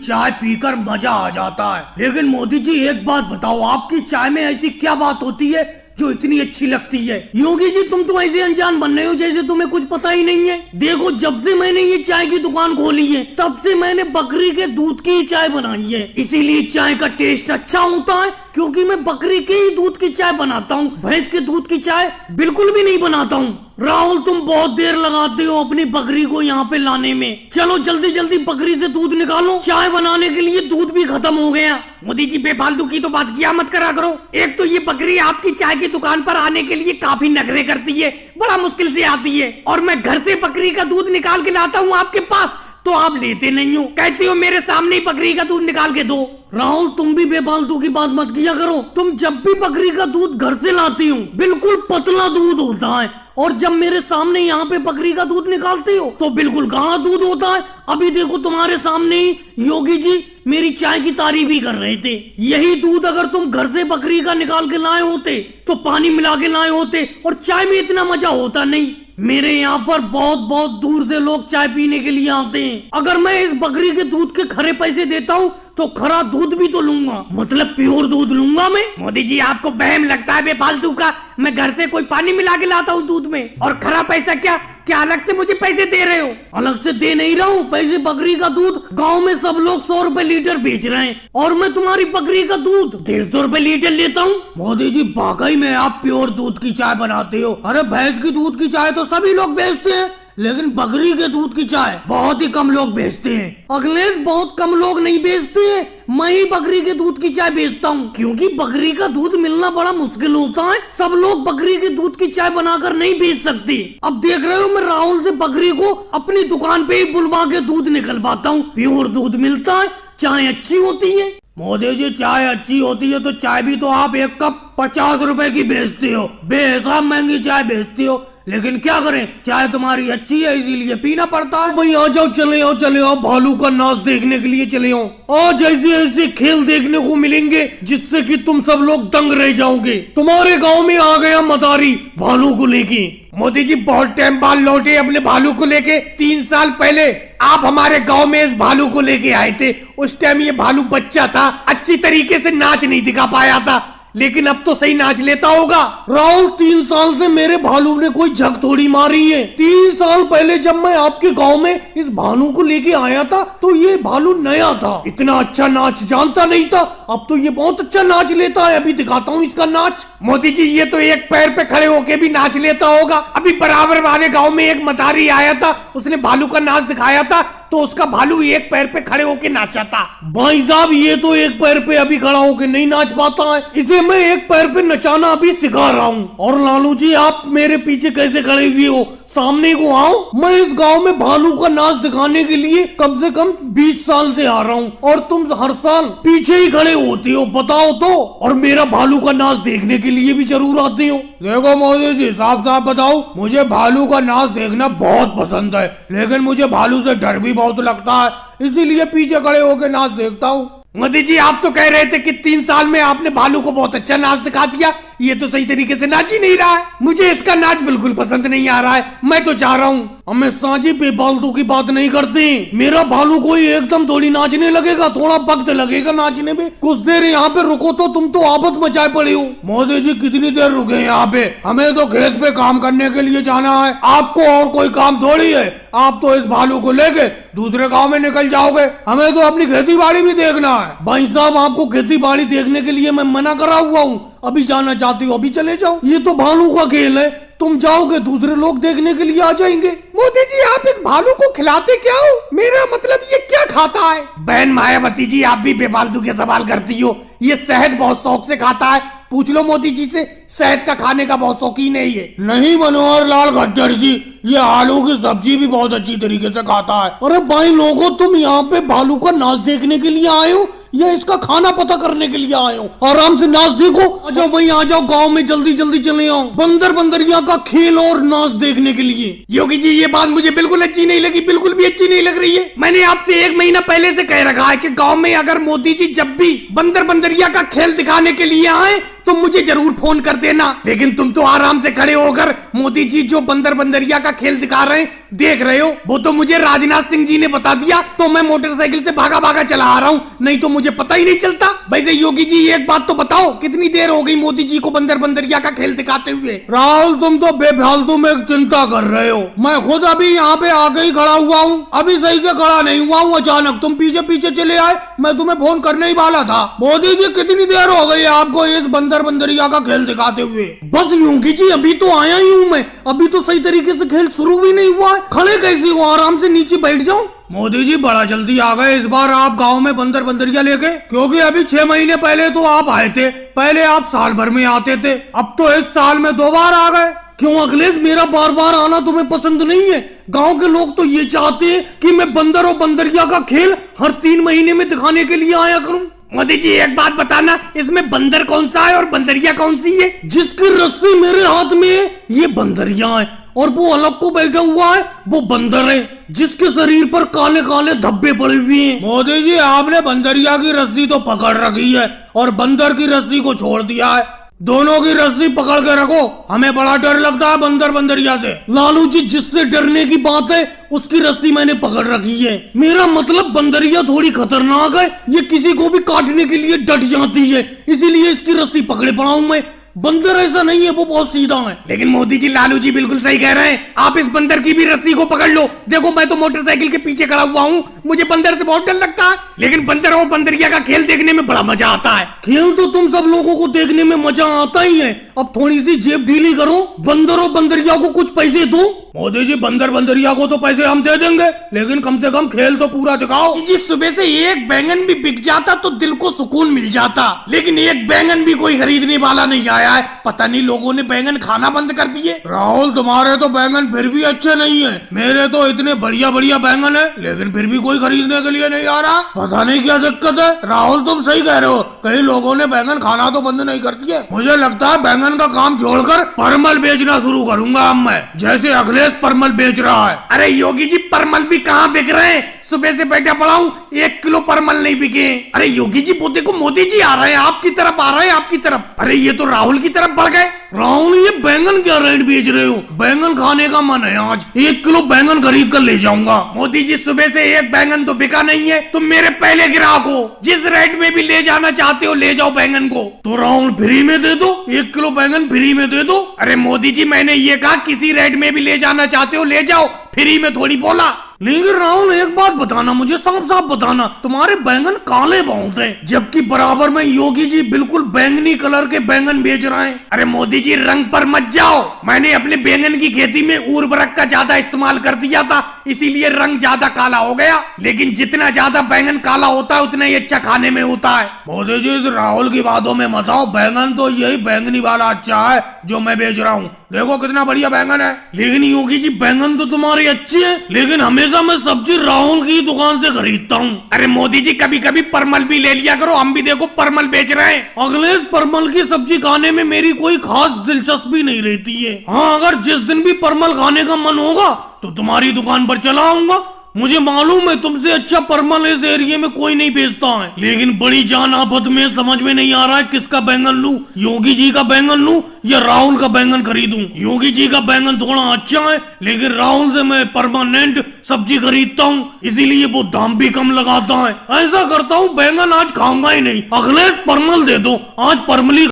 चाय पीकर मजा आ जाता है। लेकिन मोदी जी एक बात बताओ, आपकी चाय में ऐसी क्या बात होती है जो इतनी अच्छी लगती है? योगी जी तुम तो ऐसे अनजान बन रहे हो जैसे तुम्हें कुछ पता ही नहीं है। देखो जब से मैंने ये चाय की दुकान खोली है तब से मैंने बकरी के दूध की ही चाय बनाई है, इसीलिए चाय का टेस्ट अच्छा होता है क्योंकि मैं बकरी के ही दूध की चाय बनाता हूँ, भैंस के दूध की चाय बिल्कुल भी नहीं बनाता हूँ। राहुल तुम बहुत देर लगाते हो अपनी बकरी को यहाँ पे लाने में, चलो जल्दी जल्दी बकरी से दूध निकालो, चाय बनाने के लिए दूध भी खत्म हो गया। मोदी जी बेफालतू की तो बात किया मत करा करो। एक तो ये बकरी आपकी चाय की दुकान पर आने के लिए काफी नखरे करती है, बड़ा मुश्किल से आती है, और मैं घर से बकरी का दूध निकाल के लाता हूँ आपके पास तो आप लेते नहीं हो, कहते हो मेरे सामने ही बकरी का दूध निकाल के दो। राहुल तुम भी बेफालतू की बात मत किया करो। तुम जब भी बकरी का दूध घर से लाती हो बिल्कुल पतला दूध होता है, और जब मेरे सामने यहाँ पे बकरी का दूध निकालते हो तो बिल्कुल गाढ़ा दूध होता है। अभी देखो तुम्हारे सामने ही योगी जी मेरी चाय की तारीफ भी कर रहे थे। यही दूध अगर तुम घर से बकरी का निकाल के लाए होते तो पानी मिला के लाए होते और चाय में इतना मजा होता नहीं। मेरे यहाँ पर बहुत बहुत दूर से लोग चाय पीने के लिए आते हैं। अगर मैं इस बकरी के दूध के खरे पैसे देता हूँ तो खरा दूध भी तो लूंगा, मतलब प्योर दूध लूंगा मैं। मोदी जी आपको बहम लगता है बेफालतू का, मैं घर से कोई पानी मिला के लाता हूँ दूध में, और खरा पैसा क्या क्या अलग से मुझे पैसे दे रहे हो? अलग से दे नहीं रहा हूँ पैसे, बकरी का दूध गांव में सब लोग 100 रुपए लीटर बेच रहे हैं और मैं तुम्हारी बकरी का दूध 150 रुपए लीटर लेता हूँ। मोदी जी वाकई में आप प्योर दूध की चाय बनाते हो। अरे भैंस की दूध की चाय तो सभी लोग बेचते हैं, लेकिन बकरी के दूध की चाय बहुत ही कम लोग बेचते हैं। अखिलेश बहुत कम लोग नहीं बेचते हैं, मैं ही बकरी के दूध की चाय बेचता हूँ क्योंकि बकरी का दूध मिलना बड़ा मुश्किल होता है। सब लोग बकरी के दूध की चाय बनाकर नहीं बेच सकते। अब देख रहे हो मैं राहुल से बकरी को अपनी दुकान पे ही बुलवा के दूध निकलवाता हूँ, प्योर दूध मिलता है, चाय अच्छी होती है। मोदी जी चाय अच्छी होती है तो चाय भी तो आप एक कप 50 रुपए की बेचते हो, बेहिसाब महंगी चाय बेचते हो, लेकिन क्या करें चाय तुम्हारी अच्छी है इसीलिए पीना पड़ता है। भाई आ जाओ, चले आओ भालू का नाच देखने के लिए चले आओ। आज ऐसे ऐसे खेल देखने को मिलेंगे जिससे कि तुम सब लोग दंग रह जाओगे। तुम्हारे गांव में आ गया मदारी भालू को लेके। मोदी जी बहुत टाइम बाद लौटे अपने भालू को लेके। 3 साल पहले आप हमारे गांव में इस भालू को लेके आए थे, उस टाइम ये भालू बच्चा था, अच्छी तरीके से नाच नहीं दिखा पाया था, लेकिन अब तो सही नाच लेता होगा। राहुल 3 साल से मेरे भालू ने कोई झक थोड़ी मारी है। 3 साल पहले जब मैं आपके गांव में इस भालू को लेके आया था तो ये भालू नया था, इतना अच्छा नाच जानता नहीं था, अब तो ये बहुत अच्छा नाच लेता है। अभी दिखाता हूँ इसका नाच। मोदी जी ये तो एक पैर पे खड़े होके भी नाच लेता होगा। अभी बराबर वाले गाँव में एक मतारी आया था, उसने भालू का नाच दिखाया था तो उसका भालू एक पैर पे खड़े होके नाचा था। भाई साहब ये तो एक पैर पे अभी खड़ा होके नहीं नाच पाता है, इसे मैं एक पैर पे नचाना अभी सिखा रहा हूँ। और लालू जी आप मेरे पीछे कैसे खड़े हुए हो, सामने को आओ। मैं इस गांव में भालू का नाच दिखाने के लिए कम से कम 20 साल से आ रहा हूँ और तुम हर साल पीछे ही खड़े होते हो, बताओ तो। और मेरा भालू का नाच देखने के लिए भी जरूर आते हो। देखो मोदी जी साफ साफ बताओ, मुझे भालू का नाच देखना बहुत पसंद है, लेकिन मुझे भालू से डर भी बहुत लगता है, इसीलिए पीछे खड़े होकर नाच देखता हूँ। मोदी जी आप तो कह रहे थे कि 3 साल में आपने भालू को बहुत अच्छा नाच दिखा दिया, ये तो सही तरीके से नाच ही नहीं रहा है। मुझे इसका नाच बिल्कुल पसंद नहीं आ रहा है, मैं तो जा रहा हूँ। हमें साजी बेफालतू की बात नहीं करते, मेरा भालू कोई एकदम थोड़ी नाचने लगेगा, थोड़ा वक्त लगेगा नाचने में। कुछ देर यहाँ पे रुको तो तुम तो आफत मचाए पड़े हो। मोदी जी कितनी देर रुके यहाँ पे, हमें तो खेत पे काम करने के लिए जाना है, आपको और कोई काम थोड़ी है। आप तो इस भालू को लेके दूसरे गांव में निकल जाओगे, हमें तो अपनी खेती बाड़ी भी देखना है। भाई साहब आपको खेती बाड़ी देखने के लिए मैं मना करा हुआ हूँ, अभी जाना चाहती हो अभी चले जाओ, ये तो भालू का खेल है, तुम जाओगे दूसरे लोग देखने के लिए आ जाएंगे। मोदी जी आप इस भालू को खिलाते क्या हो, मेरा मतलब ये क्या खाता है? बहन मायावती जी आप भी बेफालतू के सवाल करती हो, ये शहद बहुत शौक से खाता है, पूछ लो मोदी जी से, शहद का खाने का बहुत शौकीन है ये। नहीं मनोहर लाल खट्टर जी, ये आलू की सब्जी भी बहुत अच्छी तरीके से खाता है। अरे भाई लोगों तुम यहाँ पे भालू का नाच देखने के लिए आए हो या इसका खाना पता करने के लिए आए हो? आराम से नाच देखो, आ जाओ भाई आ जाओ, गांव में जल्दी जल्दी चले आओ बंदर बंदरिया का खेल और नाच देखने के लिए। योगी जी ये बात मुझे बिल्कुल अच्छी नहीं लगी, बिल्कुल भी अच्छी नहीं लग रही है। मैंने आपसे 1 महीना पहले से कह रखा है कि गाँव में अगर मोदी जी जब भी बंदर बंदरिया का खेल दिखाने के लिए आए तुम मुझे जरूर फोन कर देना। लेकिन तुम तो आराम से खड़े होकर मोदी जी जो बंदर बंदरिया का खेल दिखा रहे हैं देख रहे हो। वो तो मुझे राजनाथ सिंह जी ने बता दिया तो मैं मोटरसाइकिल से भागा भागा चला आ रहा हूँ, नहीं तो मुझे पता ही नहीं चलता। वैसे योगी जी एक बात तो बताओ, कितनी देर हो गई मोदी जी को बंदर बंदरिया का खेल दिखाते हुए? राहुल तुम तो बेफालतू में चिंता कर रहे हो, मैं खुद अभी यहाँ पे आके ही खड़ा हुआ हूँ, अभी सही से खड़ा नहीं हुआ हूँ, अचानक तुम पीछे पीछे चले आए, मैं तुम्हें फोन करने ही वाला था। मोदी जी कितनी देर हो गई आपको इस बंदर बंदरिया का खेल दिखाते हुए? बस योगी जी अभी तो आया ही हूँ मैं, अभी तो सही तरीके से खेल शुरू भी नहीं हुआ है। खड़े कैसे हो, आराम से नीचे बैठ जाओ। मोदी जी बड़ा जल्दी आ गए इस बार आप गांव में बंदर बंदरिया लेके, क्योंकि अभी 6 महीने पहले तो आप आए थे, पहले आप साल भर में आते थे, अब तो इस साल में 2 बार आ गए। क्यों अखिलेश, मेरा बार बार आना तुम्हें पसंद नहीं है? गांव के लोग तो ये चाहते हैं कि मैं बंदर और बंदरिया का खेल हर 3 महीने में दिखाने के लिए आया करूं। मोदी जी एक बात बताना, इसमें बंदर कौन सा है और बंदरिया कौन सी है? जिसकी रस्सी मेरे हाथ में है ये बंदरिया है, और वो अलग को बैठा हुआ है वो बंदर है, जिसके शरीर पर काले काले धब्बे पड़े हुए हैं। मोदी जी आपने बंदरिया की रस्सी तो पकड़ रखी है और बंदर की रस्सी को छोड़ दिया है, दोनों की रस्सी पकड़ के रखो, हमें बड़ा डर लगता है बंदर बंदरिया से। लालू जी जिससे डरने की बात है उसकी रस्सी मैंने पकड़ रखी है। मेरा मतलब बंदरिया थोड़ी खतरनाक है, ये किसी को भी काटने के लिए डट जाती है, इसीलिए इसकी रस्सी पकड़े पड़ा हूं मैं। बंदर ऐसा नहीं है, वो बहुत सीधा है। लेकिन मोदी जी लालू जी बिल्कुल सही कह रहे हैं, आप इस बंदर की भी रस्सी को पकड़ लो। देखो मैं तो मोटरसाइकिल के पीछे खड़ा हुआ हूँ, मुझे बंदर से बहुत डर लगता है, लेकिन बंदर और बंदरिया का खेल देखने में बड़ा मजा आता है। खेल तो तुम सब लोगों को देखने में मजा आता ही है, अब थोड़ी सी जेब ढीली करो, बंदर और बंदरिया को कुछ पैसे दो। मोदी जी बंदर बंदरिया को तो पैसे हम दे देंगे, लेकिन कम से कम खेल तो पूरा दिखाओ। जी सुबह से एक बैंगन भी बिक जाता तो दिल को सुकून मिल जाता, लेकिन एक बैंगन भी कोई खरीदने वाला नहीं आया है, पता नहीं लोगों ने बैंगन खाना बंद कर दिए। राहुल तुम्हारे तो बैंगन फिर भी अच्छे नहीं है, मेरे तो इतने बढ़िया बढ़िया बैंगन है, लेकिन फिर भी कोई खरीदने के लिए नहीं आ रहा, पता नहीं क्या दिक्कत है। राहुल तुम सही कह रहे हो, कई लोगों ने बैंगन खाना तो बंद नहीं कर दिया। मुझे लगता है बैंगन का काम छोड़कर परमल बेचना शुरू करूंगा अब मैं, जैसे अखिलेश परमल बेच रहा है। अरे योगी जी परमल भी कहाँ बिक रहे हैं, सुबह से बैठा पड़ा हूँ, 1 किलो परमल नहीं बिके। अरे योगी जी वो देखो मोदी जी आ रहे हैं, आपकी तरफ आ रहे हैं, आपकी तरफ। अरे ये तो राहुल की तरफ बढ़ गए। राहुल ये बैंगन क्या रेट बेच रहे हो? बैंगन खाने का मन है आज, 1 किलो बैंगन खरीद कर ले जाऊंगा। मोदी जी सुबह से एक बैंगन तो बिका नहीं है, तुम मेरे पहले ग्राहक हो, जिस रेट में भी ले जाना चाहते हो ले जाओ बैंगन को। तो राहुल फ्री में दे दो, 1 किलो बैंगन फ्री में दे दो। अरे मोदी जी मैंने ये कहा किसी रेट में भी ले जाना चाहते हो ले जाओ, फ्री में थोड़ी बोला। लेकिन राहुल एक बात बताना मुझे, साफ साफ बताना, तुम्हारे बैंगन काले बहुत हैं, जबकि बराबर में योगी जी बिल्कुल बैंगनी कलर के बैंगन बेच रहे हैं। अरे मोदी जी रंग पर मत जाओ, मैंने अपने बैंगन की खेती में उर्वरक का ज्यादा इस्तेमाल कर दिया था, इसीलिए रंग ज्यादा काला हो गया, लेकिन जितना ज्यादा बैंगन काला होता है उतना ही अच्छा खाने में होता है। मोदी जी इस राहुल की बातों में मत आओ, बैंगन तो यही बैंगनी वाला अच्छा है जो मैं बेच रहा हूँ, देखो कितना बढ़िया बैंगन है। लेकिन योगी जी बैंगन तो तुम्हारे अच्छे हैं, लेकिन हमेशा मैं सब्जी राहुल की दुकान से खरीदता हूँ। अरे मोदी जी कभी कभी परमल भी ले लिया करो, हम भी देखो परमल बेच रहे हैं। अखिलेश परमल की सब्जी खाने में मेरी कोई खास दिलचस्पी नहीं रहती है, हाँ अगर जिस दिन भी परमल खाने का मन होगा तो तुम्हारी दुकान पर चला आऊंगा। मुझे मालूम है तुमसे अच्छा परमल इस एरिया में कोई नहीं बेचता है, लेकिन बड़ी जान आफत में समझ में नहीं आ रहा है किसका बैंगन लूं, योगी जी का बैंगन लूं या राहुल का बैंगन खरीदूं। योगी जी का बैंगन थोड़ा अच्छा है, लेकिन राहुल से मैं परमानेंट सब्जी खरीदता हूँ, इसीलिए वो दाम भी कम लगाता है। ऐसा करता हूँ बैंगन आज खाऊंगा ही नहीं, अखिलेश परमल दे दो, आज परमली